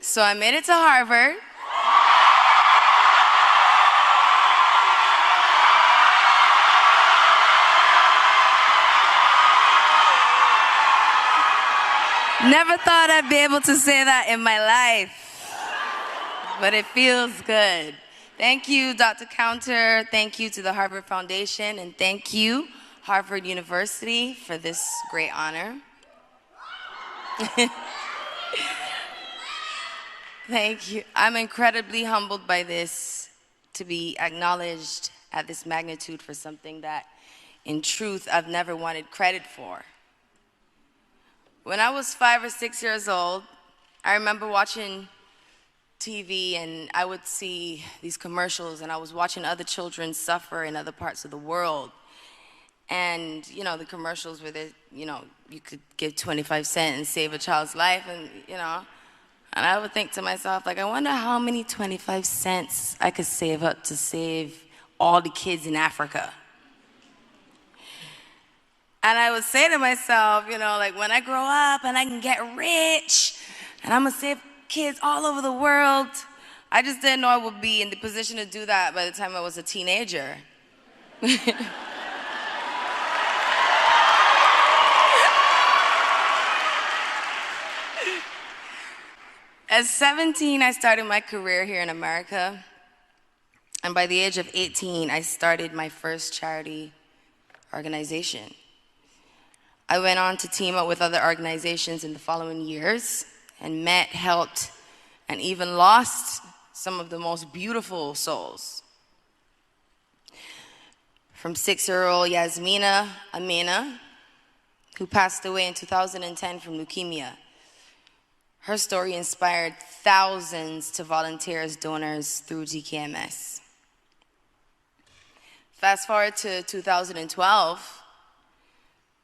So I made it to Harvard. Never thought I'd be able to say that in my life, but it feels good. Thank you, Dr. Counter. Thank you to the Harvard Foundation, and thank you, Harvard University, for this great honor. Thank you. I'm incredibly humbled by this, to be acknowledged at this magnitude for something that, in truth, I've never wanted credit for. When I was 5 or 6 years old, I remember watching TV and I would see these commercials and I was watching other children suffer in other parts of the world. And, you know, the commercials where they, you know, you could give 25 cents and save a child's life and, you know. And I would think to myself, like, I wonder how many 25 cents I could save up to save all the kids in Africa. And I would say to myself, you know, like, when I grow up and I can get rich and I'm gonna save kids all over the world, I just didn't know I would be in the position to do that by the time I was a teenager. At 17, I started my career here in America. And by the age of 18, I started my first charity organization. I went on to team up with other organizations in the following years and met, helped, and even lost some of the most beautiful souls. From 6-year-old Yasmina Amina, who passed away in 2010 from leukemia. Her story inspired thousands to volunteer as donors through GKMS. Fast forward to 2012,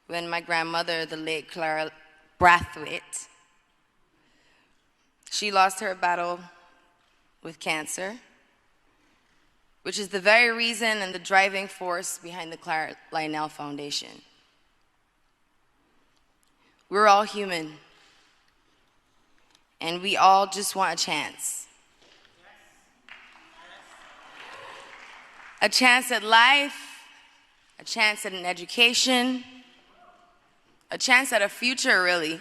when my grandmother, the late Clara Brathwaite, she lost her battle with cancer, which is the very reason and the driving force behind the Clara Lionel Foundation. We're all human, and we all just want a chance. A chance at life, a chance at an education, a chance at a future, really.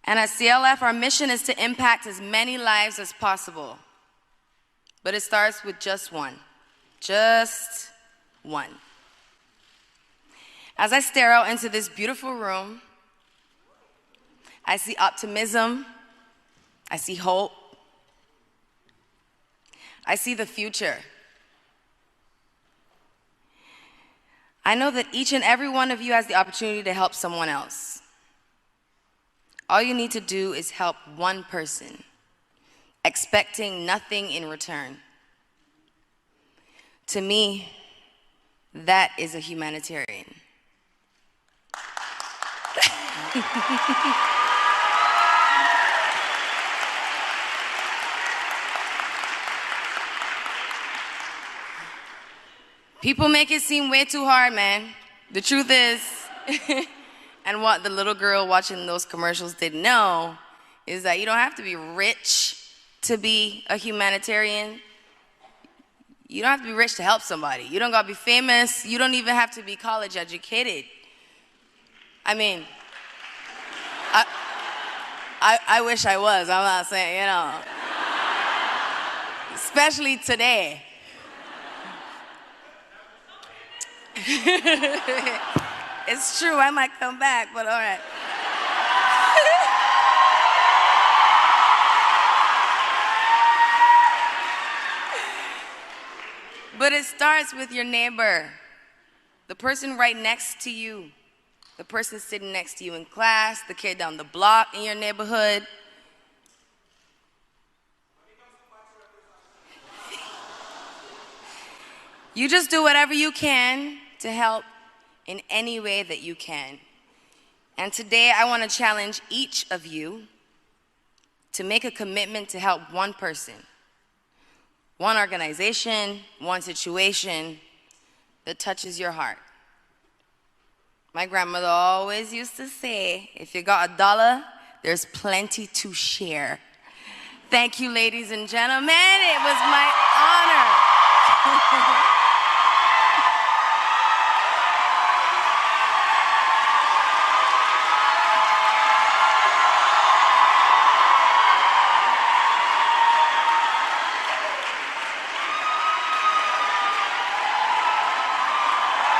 And at CLF, our mission is to impact as many lives as possible. But it starts with just one. Just one. As I stare out into this beautiful room, I see optimism, I see hope, I see the future. I know that each and every one of you has the opportunity to help someone else. All you need to do is help one person, expecting nothing in return. To me, that is a humanitarian. People make it seem way too hard, man. The truth is, and what the little girl watching those commercials didn't know, is that you don't have to be rich to be a humanitarian. You don't have to be rich to help somebody. You don't gotta be famous. You don't even have to be college educated. I mean, I wish I was, I'm not saying, you know. Especially today. It's true, I might come back, but all right. But it starts with your neighbor, the person right next to you, the person sitting next to you in class, the kid down the block in your neighborhood. You just do whatever you can to help in any way that you can. And today I want to challenge each of you to make a commitment to help one person, one organization, one situation that touches your heart. My grandmother always used to say, if you got $1, there's plenty to share. Thank you, ladies and gentlemen. It was my honor.